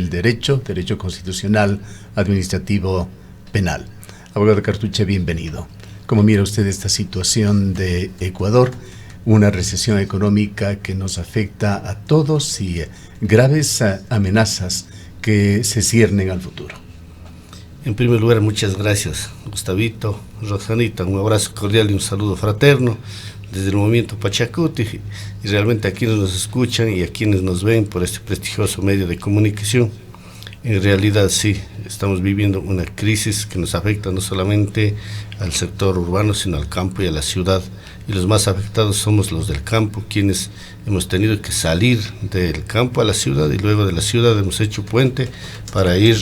del derecho constitucional, administrativo, penal. Abogado Cartuche, bienvenido. ¿Cómo mira usted esta situación de Ecuador? Una recesión económica que nos afecta a todos y graves amenazas que se ciernen al futuro. En primer lugar, muchas gracias, Gustavito, Rosanita, un abrazo cordial y un saludo fraterno desde el movimiento Pachacuti, y realmente a quienes nos escuchan y a quienes nos ven por este prestigioso medio de comunicación. En realidad sí, estamos viviendo una crisis que nos afecta no solamente al sector urbano, sino al campo y a la ciudad, y los más afectados somos los del campo, quienes hemos tenido que salir del campo a la ciudad, y luego de la ciudad hemos hecho puente para ir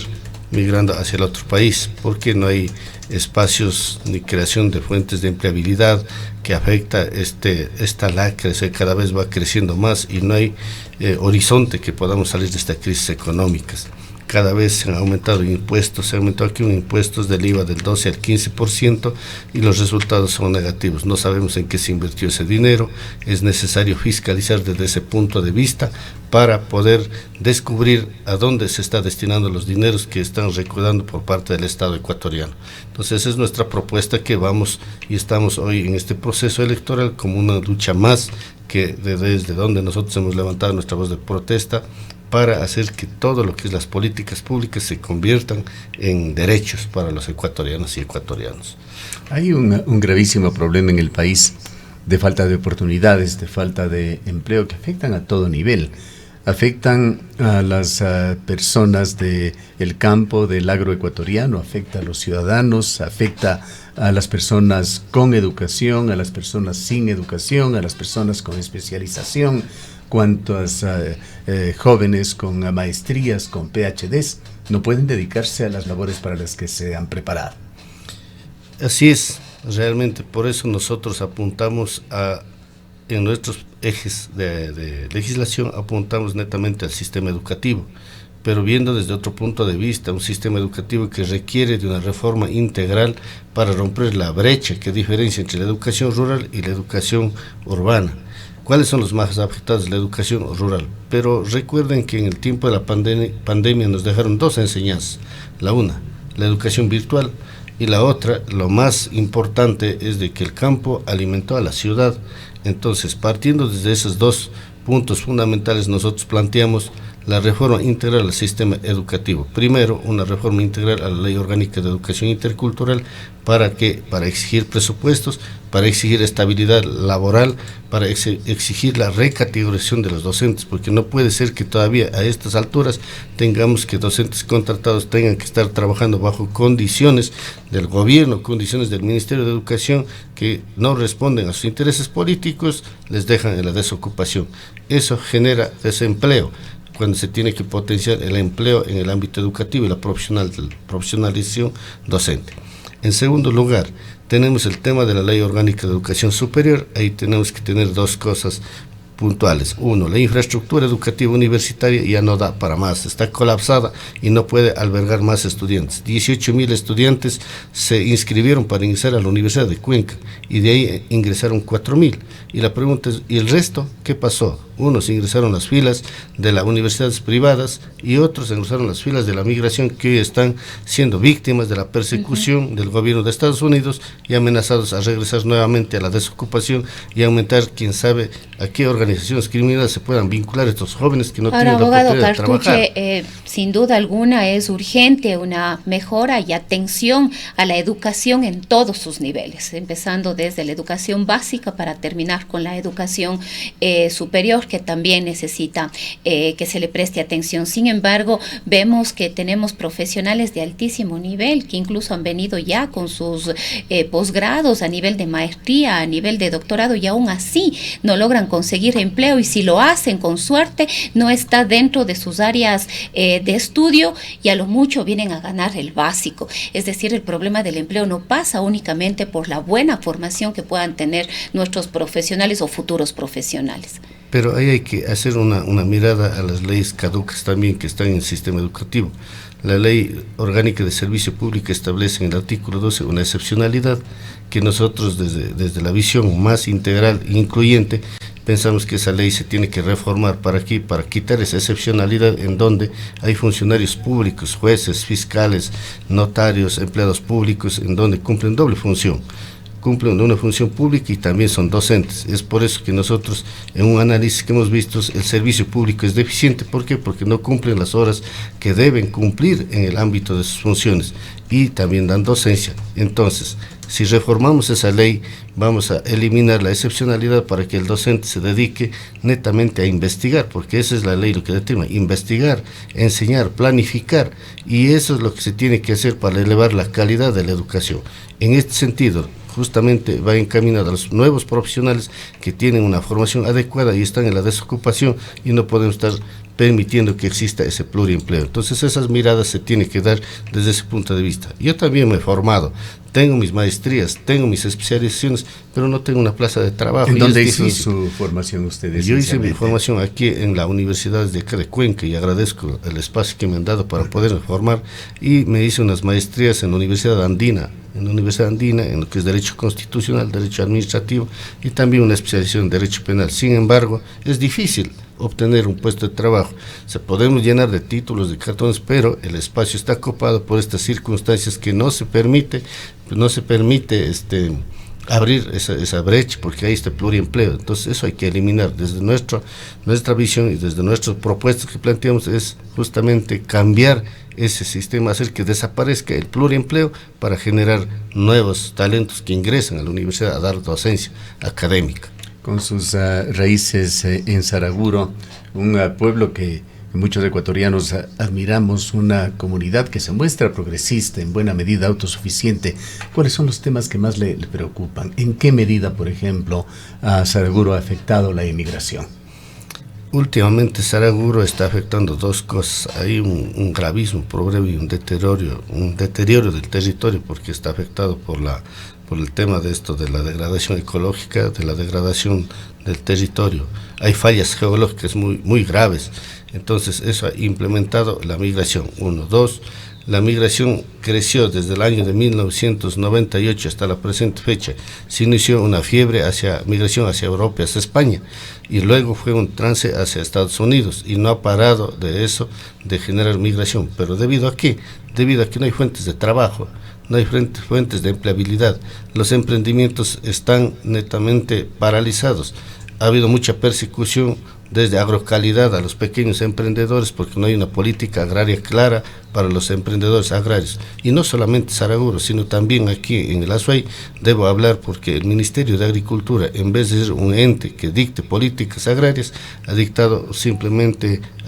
migrando hacia el otro país, porque no hay espacios ni creación de fuentes de empleabilidad, que afecta esta lacra, cada vez va creciendo más y no hay horizonte que podamos salir de esta crisis económica. Cada vez se han aumentado impuestos, se ha aumentado aquí un impuestos del IVA del 12 al 15% y los resultados son negativos. No sabemos en qué se invirtió ese dinero, es necesario fiscalizar desde ese punto de vista para poder descubrir a dónde se está destinando los dineros que están recaudando por parte del Estado ecuatoriano. Entonces esa es nuestra propuesta, que vamos y estamos hoy en este proceso electoral como una lucha más, que desde donde nosotros hemos levantado nuestra voz de protesta, para hacer que todo lo que es las políticas públicas se conviertan en derechos para los ecuatorianos y ecuatorianos. Hay un gravísimo problema en el país de falta de oportunidades, de falta de empleo, que afectan a todo nivel. Afectan a las personas del campo, del agroecuatoriano, afecta a los ciudadanos, afecta a las personas con educación, a las personas sin educación, a las personas con especialización. Cuántos jóvenes con maestrías, con PhDs, no pueden dedicarse a las labores para las que se han preparado. Así es, realmente por eso nosotros apuntamos en nuestros ejes de legislación, apuntamos netamente al sistema educativo, pero viendo desde otro punto de vista, un sistema educativo que requiere de una reforma integral para romper la brecha que diferencia entre la educación rural y la educación urbana. ¿Cuáles son los más afectados? La educación rural. Pero recuerden que en el tiempo de la pandemia nos dejaron dos enseñanzas. La una, la educación virtual, y la otra, lo más importante, es de que el campo alimentó a la ciudad. Entonces, partiendo desde esos dos puntos fundamentales, nosotros planteamos la reforma integral al sistema educativo. Primero, una reforma integral a la Ley Orgánica de Educación Intercultural, para exigir presupuestos, para exigir estabilidad laboral, para exigir la recategorización de los docentes, porque no puede ser que todavía a estas alturas tengamos que docentes contratados tengan que estar trabajando bajo condiciones del gobierno, condiciones del Ministerio de Educación que no responden a sus intereses políticos, les dejan en la desocupación. Eso genera desempleo, cuando se tiene que potenciar el empleo en el ámbito educativo y la profesionalización docente. En segundo lugar, tenemos el tema de la Ley Orgánica de Educación Superior. Ahí tenemos que tener dos cosas puntuales. Uno, la infraestructura educativa universitaria ya no da para más, está colapsada y no puede albergar más estudiantes. 18,000 estudiantes se inscribieron para ingresar a la Universidad de Cuenca y de ahí ingresaron 4,000. Y la pregunta es, ¿y el resto qué pasó? Unos ingresaron a las filas de las universidades privadas y otros ingresaron a las filas de la migración, que hoy están siendo víctimas de la persecución del gobierno de Estados Unidos y amenazados a regresar nuevamente a la desocupación y aumentar, quién sabe, a qué organizaciones criminales se puedan vincular estos jóvenes que no tienen la oportunidad de trabajar. Sin duda alguna es urgente una mejora y atención a la educación en todos sus niveles, empezando desde la educación básica para terminar con la educación superior, que también necesita que se le preste atención. Sin embargo, vemos que tenemos profesionales de altísimo nivel que incluso han venido ya con sus posgrados a nivel de maestría, a nivel de doctorado, y aún así no logran conseguir empleo, y si lo hacen con suerte no está dentro de sus áreas de estudio, y a lo mucho vienen a ganar el básico. Es decir, el problema del empleo no pasa únicamente por la buena formación que puedan tener nuestros profesionales o futuros profesionales. Pero ahí hay que hacer una mirada a las leyes caducas también que están en el sistema educativo. La Ley Orgánica de Servicio Público establece en el artículo 12 una excepcionalidad que nosotros desde la visión más integral e incluyente pensamos que esa ley se tiene que reformar para quitar esa excepcionalidad en donde hay funcionarios públicos, jueces, fiscales, notarios, empleados públicos, en donde cumplen doble función. Cumplen una función pública y también son docentes. Es por eso que nosotros, en un análisis que hemos visto, el servicio público es deficiente. ¿Por qué? Porque no cumplen las horas que deben cumplir en el ámbito de sus funciones y también dan docencia. Entonces, si reformamos esa ley, vamos a eliminar la excepcionalidad para que el docente se dedique netamente a investigar, porque esa es la ley lo que determina: investigar, enseñar, planificar, y eso es lo que se tiene que hacer para elevar la calidad de la educación. En este sentido, justamente va encaminado a los nuevos profesionales que tienen una formación adecuada y están en la desocupación, y no podemos estar permitiendo que exista ese pluriempleo. Entonces esas miradas se tienen que dar desde ese punto de vista. Yo también me he formado, tengo mis maestrías, tengo mis especializaciones, pero no tengo una plaza de trabajo. ¿En dónde hizo su formación ustedes? Yo hice mi formación aquí en la Universidad de acá de Cuenca, y agradezco el espacio que me han dado para poderme formar, y me hice unas maestrías en la Universidad Andina, en lo que es Derecho Constitucional, Derecho Administrativo, y también una especialización en Derecho Penal. Sin embargo, es difícil obtener un puesto de trabajo. Podemos llenar de títulos, de cartones, pero el espacio está copado por estas circunstancias que no se permite abrir esa brecha, porque hay este pluriempleo. Entonces eso hay que eliminar. Desde nuestra visión y desde nuestras propuestas que planteamos es justamente cambiar ese sistema, hacer que desaparezca el pluriempleo para generar nuevos talentos que ingresan a la universidad a dar docencia académica. Con sus raíces en Saraguro, un pueblo que muchos ecuatorianos admiramos, una comunidad que se muestra progresista, en buena medida autosuficiente. ¿Cuáles son los temas que más le preocupan? ¿En qué medida, por ejemplo, a Saraguro ha afectado la inmigración? Últimamente Saraguro está afectando dos cosas. Hay un gravísimo problema y un deterioro del territorio, porque está afectado por el tema de esto, de la degradación ecológica, de la degradación del territorio. Hay fallas geológicas muy graves. Entonces eso ha implementado la migración. 1, 2, la migración creció desde el año de 1998 hasta la presente fecha. Se inició una migración hacia Europa, hacia España, y luego fue un trance hacia Estados Unidos, y no ha parado de eso, de generar migración. ¿Pero debido a qué? Debido a que no hay fuentes de trabajo, no hay fuentes de empleabilidad. Los emprendimientos están netamente paralizados. Ha habido mucha persecución desde Agrocalidad a los pequeños emprendedores, porque no hay una política agraria clara para los emprendedores agrarios. Y no solamente Saraguro, sino también aquí en el Azuay, debo hablar, porque el Ministerio de Agricultura, en vez de ser un ente que dicte políticas agrarias, ha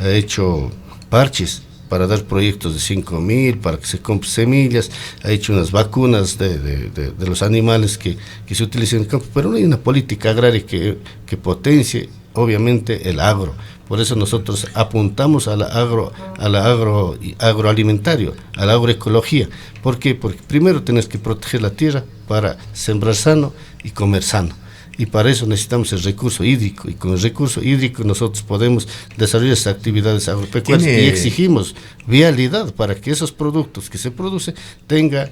hecho parches para dar proyectos de 5.000, para que se compren semillas, ha hecho unas vacunas de los animales que se utilizan en el campo, pero no hay una política agraria que potencie obviamente el agro. Por eso nosotros apuntamos a la agroalimentario, a la agroecología. ¿Por qué? Porque primero tenés que proteger la tierra para sembrar sano y comer sano. Y para eso necesitamos el recurso hídrico, y con el recurso hídrico nosotros podemos desarrollar esas actividades agropecuarias, y exigimos vialidad para que esos productos que se producen tenga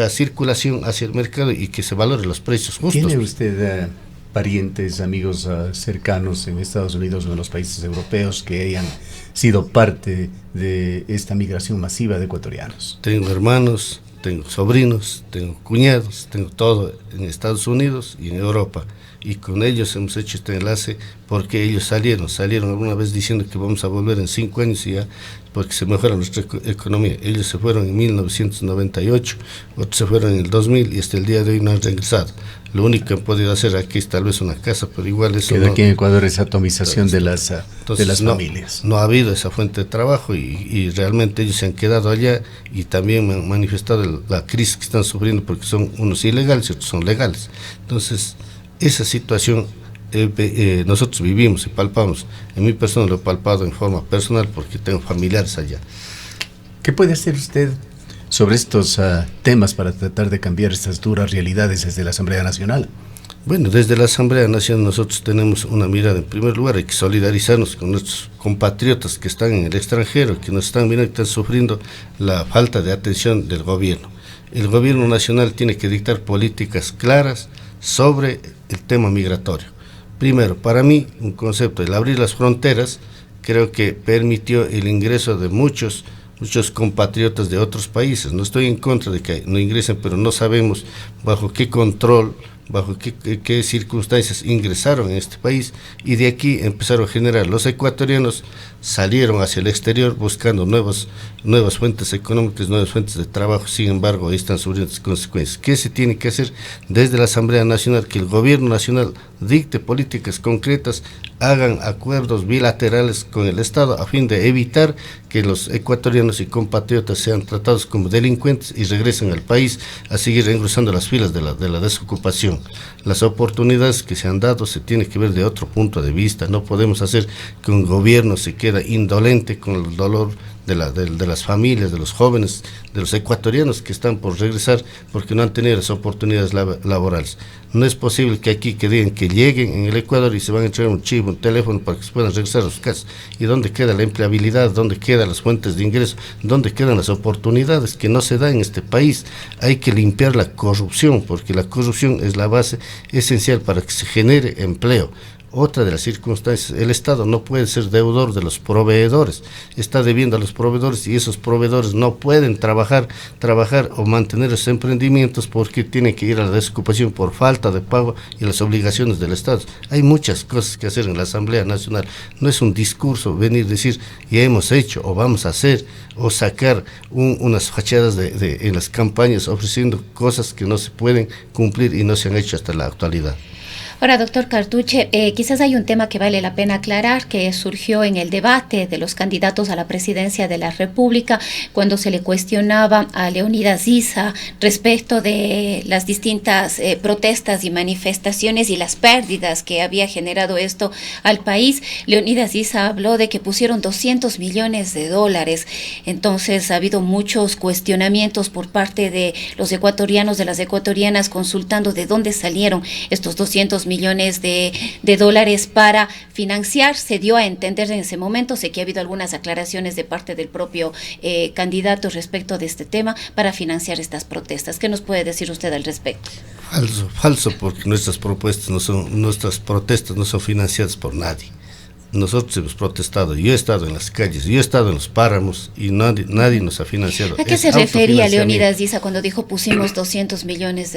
circulación hacia el mercado y que se valoren los precios justos. ¿Tiene usted parientes, amigos cercanos en Estados Unidos o en los países europeos que hayan sido parte de esta migración masiva de ecuatorianos? Tengo hermanos, tengo sobrinos, tengo cuñados, tengo todo en Estados Unidos y en Europa, y con ellos hemos hecho este enlace, porque ellos salieron alguna vez diciendo que vamos a volver en 5 años y ya, porque se mejora nuestra economía. Ellos se fueron en 1998, otros se fueron en el 2000 y hasta el día de hoy no han regresado. Lo único que han podido hacer aquí es tal vez una casa, pero igual eso queda aquí en Ecuador esa atomización de las familias. No ha habido esa fuente de trabajo, y realmente ellos se han quedado allá, y también me han manifestado la crisis que están sufriendo, porque son unos ilegales y otros son legales. Entonces esa situación nosotros vivimos y palpamos. En mi persona lo he palpado en forma personal, porque tengo familiares allá. ¿Qué puede hacer usted sobre estos temas para tratar de cambiar estas duras realidades desde la Asamblea Nacional? Bueno, desde la Asamblea Nacional nosotros tenemos una mirada. En primer lugar, hay que solidarizarnos con nuestros compatriotas que están en el extranjero, que nos están mirando, que están sufriendo la falta de atención del gobierno. El gobierno nacional tiene que dictar políticas claras sobre el tema migratorio, Primero, para mí, un concepto, el abrir las fronteras, creo que permitió el ingreso de muchos compatriotas de otros países. No estoy en contra de que no ingresen, pero no sabemos bajo qué control, bajo qué circunstancias ingresaron en este país, y de aquí empezaron a generar. Los ecuatorianos salieron hacia el exterior buscando nuevas fuentes económicas, nuevas fuentes de trabajo. Sin embargo, ahí están sufriendo las consecuencias. ¿Qué se tiene que hacer desde la Asamblea Nacional? Que el gobierno nacional dicte políticas concretas, hagan acuerdos bilaterales con el Estado a fin de evitar que los ecuatorianos y compatriotas sean tratados como delincuentes y regresen al país a seguir engrosando las filas de la desocupación. Las oportunidades que se han dado se tienen que ver de otro punto de vista. No podemos hacer que un gobierno se quede indolente con el dolor de las familias, de los jóvenes, de los ecuatorianos que están por regresar porque no han tenido las oportunidades laborales. No es posible que aquí que digan que lleguen en el Ecuador y se van a entregar un chip, un teléfono para que se puedan regresar a sus casas. ¿Y dónde queda la empleabilidad? ¿Dónde quedan las fuentes de ingreso? ¿Dónde quedan las oportunidades que no se dan en este país? Hay que limpiar la corrupción, porque la corrupción es la base esencial para que se genere empleo. Otra de las circunstancias, el Estado no puede ser deudor de los proveedores, está debiendo a los proveedores y esos proveedores no pueden trabajar o mantener esos emprendimientos porque tienen que ir a la desocupación por falta de pago y las obligaciones del Estado. Hay muchas cosas que hacer en la Asamblea Nacional, no es un discurso venir a decir ya hemos hecho o vamos a hacer o sacar unas fachadas en las campañas ofreciendo cosas que no se pueden cumplir y no se han hecho hasta la actualidad. Ahora, doctor Cartuche, quizás hay un tema que vale la pena aclarar, que surgió en el debate de los candidatos a la presidencia de la República, cuando se le cuestionaba a Leonidas Issa respecto de las distintas protestas y manifestaciones y las pérdidas que había generado esto al país. Leonidas Issa habló de que pusieron $200 millones. Entonces ha habido muchos cuestionamientos por parte de los ecuatorianos, de las ecuatorianas, consultando de dónde salieron estos $200 millones de dólares para financiar. Se dio a entender en ese momento, sé que ha habido algunas aclaraciones de parte del propio candidato respecto de este tema, para financiar estas protestas. ¿Qué nos puede decir usted al respecto? Falso, porque nuestras protestas no son financiadas por nadie. Nosotros hemos protestado, yo he estado en las calles, yo he estado en los páramos y nadie nos ha financiado. ¿A qué se refería Leonidas Issa cuando dijo pusimos $200 millones?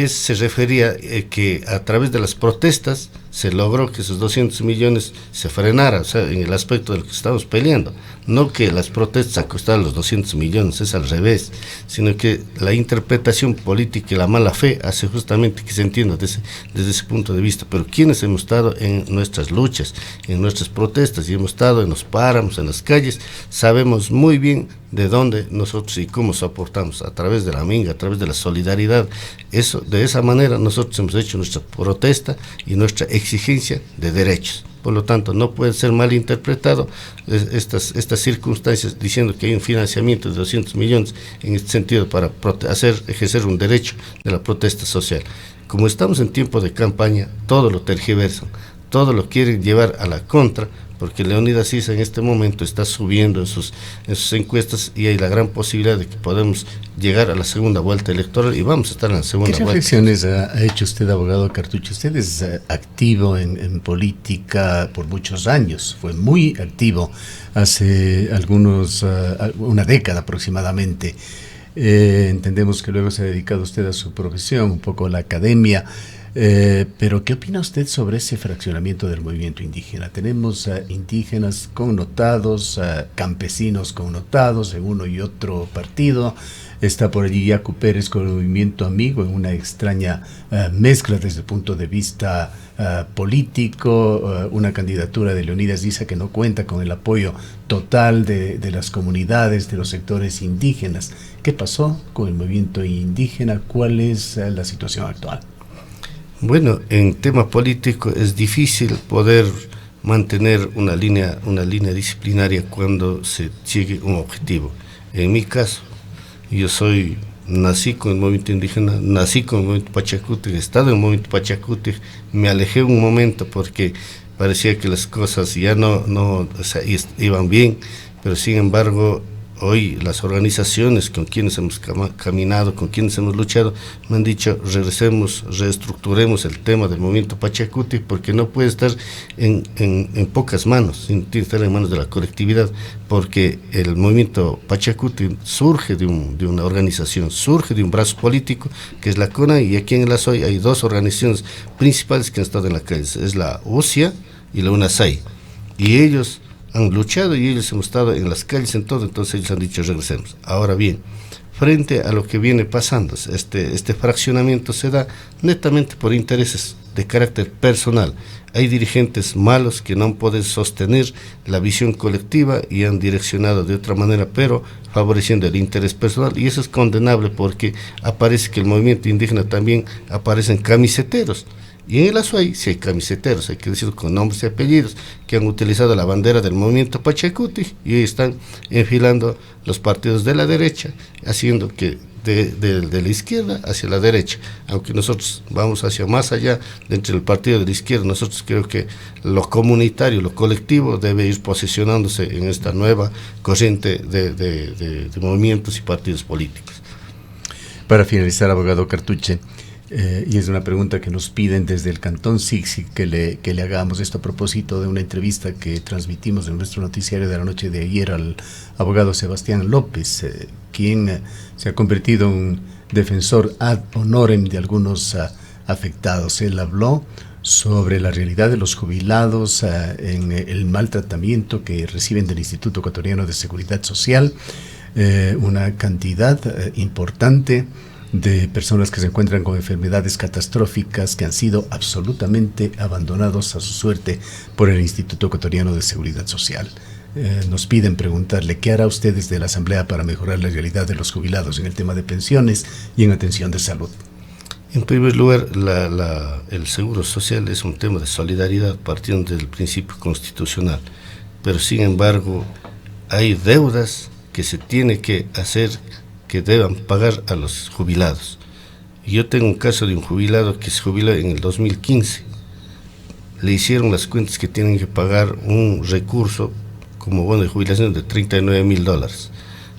Se refería que a través de las protestas se logró que esos 200 millones se frenaran, o sea, en el aspecto del que estamos peleando. No que las protestas costaran los 200 millones, es al revés, sino que la interpretación política y la mala fe hace justamente que se entienda desde ese punto de vista. Pero quienes hemos estado en nuestras luchas, en nuestras protestas, y hemos estado en los páramos, en las calles, sabemos muy bien de dónde nosotros y cómo soportamos, a través de la minga, a través de la solidaridad. De esa manera nosotros hemos hecho nuestra protesta y nuestra exigencia de derechos. Por lo tanto, no puede ser malinterpretado estas circunstancias diciendo que hay un financiamiento de 200 millones en este sentido para ejercer un derecho de la protesta social. Como estamos en tiempo de campaña, todo lo tergiversan, todo lo quieren llevar a la contra, porque Leonidas Issa en este momento está subiendo en sus encuestas y hay la gran posibilidad de que podamos llegar a la segunda vuelta electoral y vamos a estar en la segunda vuelta. ¿Qué reflexiones ha hecho usted, abogado Cartucho? Usted es activo en política por muchos años, fue muy activo hace una década aproximadamente. Entendemos que luego se ha dedicado usted a su profesión, un poco a la academia. Pero ¿qué opina usted sobre ese fraccionamiento del movimiento indígena? Tenemos indígenas connotados, campesinos connotados en uno y otro partido. Está por allí Yacu Pérez con el movimiento amigo en una extraña mezcla desde el punto de vista político, una candidatura de Leonidas Issa que no cuenta con el apoyo total de las comunidades, de los sectores indígenas. ¿Qué pasó con el movimiento indígena? ¿Cuál es la situación actual? Bueno, en tema político es difícil poder mantener una línea disciplinaria cuando se sigue un objetivo. En mi caso, yo nací con el movimiento indígena, nací con el movimiento Pachacútec, he estado en el movimiento Pachacútec, me alejé un momento porque parecía que las cosas ya no iban bien, pero sin embargo hoy las organizaciones con quienes hemos caminado, con quienes hemos luchado, me han dicho, regresemos, reestructuremos el tema del movimiento Pachacuti, porque no puede estar en pocas manos, tiene que estar en manos de la colectividad, porque el movimiento Pachacuti surge de una organización, surge de un brazo político, que es la CONA, y aquí en el ASOI hay dos organizaciones principales que han estado en la calle, es la UCIA y la UNASAI, y ellos han luchado y ellos hemos estado en las calles en todo, entonces ellos han dicho regresemos. Ahora bien, frente a lo que viene pasando, este fraccionamiento se da netamente por intereses de carácter personal. Hay dirigentes malos que no han podido sostener la visión colectiva y han direccionado de otra manera, pero favoreciendo el interés personal, y eso es condenable porque aparece que el movimiento indígena también aparecen camiseteros. Y en el ASOI sí hay camiseteros, hay que decirlo con nombres y apellidos, que han utilizado la bandera del movimiento Pachacuti y hoy están enfilando los partidos de la derecha, haciendo que de la izquierda hacia la derecha, aunque nosotros vamos hacia más allá dentro del partido de la izquierda. Nosotros creo que lo comunitario, lo colectivo debe ir posicionándose en esta nueva corriente de movimientos y partidos políticos. Para finalizar, abogado Cartuche, y es una pregunta que nos piden desde el Cantón Sixi que le hagamos esto a propósito de una entrevista que transmitimos en nuestro noticiario de la noche de ayer al abogado Sebastián López, quien se ha convertido en un defensor ad honorem de algunos afectados. Él habló sobre la realidad de los jubilados en el maltratamiento que reciben del Instituto Ecuatoriano de Seguridad Social, una cantidad importante de personas que se encuentran con enfermedades catastróficas que han sido absolutamente abandonados a su suerte por el Instituto Ecuatoriano de Seguridad Social. Nos piden preguntarle qué hará usted desde la Asamblea para mejorar la realidad de los jubilados en el tema de pensiones y en atención de salud. En primer lugar, el seguro social es un tema de solidaridad partiendo del principio constitucional, pero sin embargo hay deudas que se tiene que hacer que deban pagar a los jubilados. Yo tengo un caso de un jubilado que se jubiló en el 2015. Le hicieron las cuentas que tienen que pagar un recurso como bono de jubilación de $39,000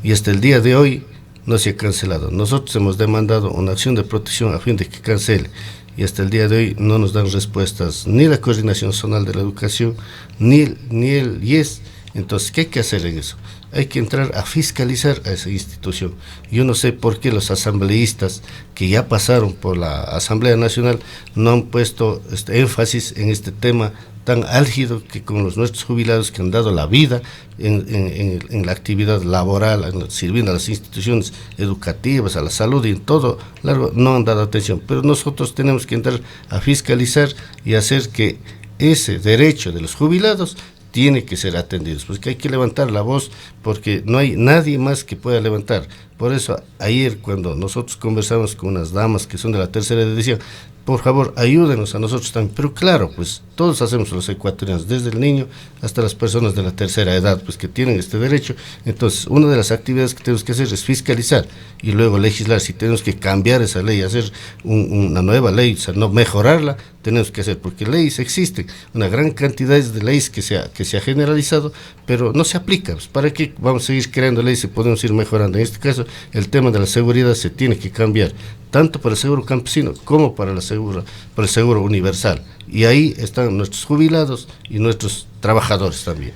y hasta el día de hoy no se ha cancelado. Nosotros hemos demandado una acción de protección a fin de que cancele y hasta el día de hoy no nos dan respuestas ni la Coordinación Zonal de la Educación ni el IES. Entonces, ¿qué hay que hacer en eso? Hay que entrar a fiscalizar a esa institución. Yo no sé por qué los asambleístas que ya pasaron por la Asamblea Nacional no han puesto énfasis en este tema tan álgido que con nuestros jubilados que han dado la vida en la actividad laboral, sirviendo a las instituciones educativas, a la salud y en todo largo, no han dado atención. Pero nosotros tenemos que entrar a fiscalizar y hacer que ese derecho de los jubilados tiene que ser atendidos, porque hay que levantar la voz, porque no hay nadie más que pueda levantar. Por eso ayer cuando nosotros conversamos con unas damas que son de la tercera edad, decían, por favor, ayúdenos a nosotros también. Pero claro, pues todos hacemos los ecuatorianos, desde el niño hasta las personas de la tercera edad, pues que tienen este derecho. Entonces, una de las actividades que tenemos que hacer es fiscalizar y luego legislar. Si tenemos que cambiar esa ley, hacer una nueva ley, o sea, no mejorarla, tenemos que hacer, porque leyes existen, una gran cantidad de leyes que se ha generalizado, pero no se aplica. Pues, ¿para qué vamos a seguir creando leyes si podemos ir mejorando? En este caso, el tema de la seguridad se tiene que cambiar, tanto para el seguro campesino como para el seguro universal. Y ahí están nuestros jubilados y nuestros trabajadores también.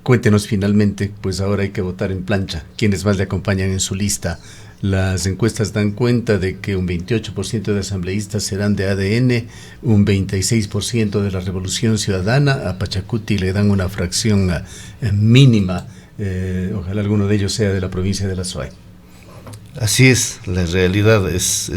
Cuéntenos finalmente, pues ahora hay que votar en plancha. ¿Quiénes más le acompañan en su lista? Las encuestas dan cuenta de que un 28% de asambleístas serán de ADN, un 26% de la Revolución Ciudadana. A Pachacuti le dan una fracción mínima. Ojalá alguno de ellos sea de la provincia de la SOAI. Así es, la realidad es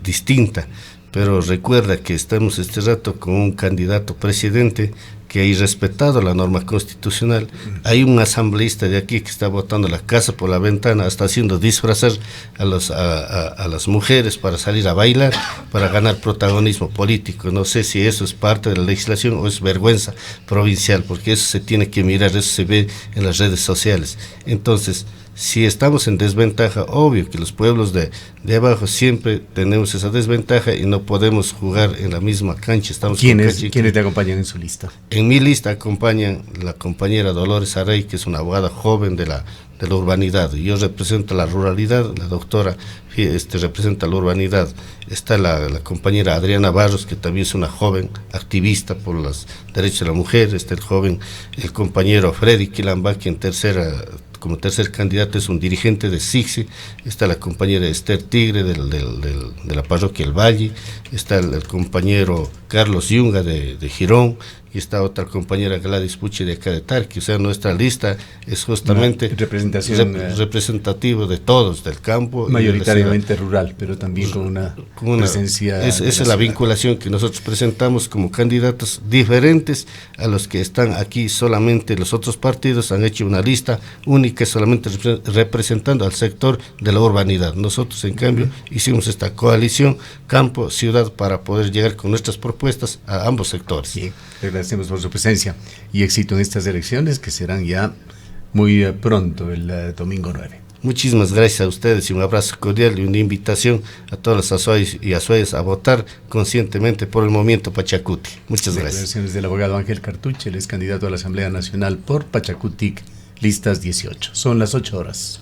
distinta, pero recuerda que estamos este rato con un candidato presidente que ha irrespetado la norma constitucional. Hay un asambleísta de aquí que está botando la casa por la ventana, está haciendo disfrazar a las mujeres para salir a bailar, para ganar protagonismo político. No sé si eso es parte de la legislación o es vergüenza provincial, porque eso se tiene que mirar, eso se ve en las redes sociales. Entonces, Si estamos en desventaja, obvio que los pueblos de abajo siempre tenemos esa desventaja y no podemos jugar en la misma cancha. ¿Quiénes te acompañan en su lista? En mi lista acompañan la compañera Dolores Arrey, que es una abogada joven de la urbanidad. Yo represento la ruralidad, la doctora representa la urbanidad. Está la compañera Adriana Barros, que también es una joven activista por los derechos de la mujer. Está el compañero Freddy Quilamba, quien como tercer candidato es un dirigente de SIGSI. Está la compañera Esther Tigre de la parroquia El Valle. Está el compañero Carlos Yunga de Girón, y está otra compañera Gladys Pucci de acá de Tarqui. O sea, nuestra lista es justamente representativo de todos, del campo. Mayoritariamente rural, pero también con una presencia. Esa es la vinculación que nosotros presentamos como candidatos diferentes a los que están aquí. Solamente los otros partidos han hecho una lista única, solamente representando al sector de la urbanidad. Nosotros, en cambio, hicimos esta coalición campo-ciudad para poder llegar con nuestras propuestas a ambos sectores. Bien, le agradecemos por su presencia y éxito en estas elecciones, que serán ya muy pronto, el domingo 9. Muchísimas gracias a ustedes y un abrazo cordial y una invitación a todos los azuayos y azuayas a votar conscientemente por el movimiento Pachacuti. Muchas gracias. Declaraciones del abogado Ángel Cartuche, él es candidato a la Asamblea Nacional por Pachacutic, listas 18. Son las 8 horas.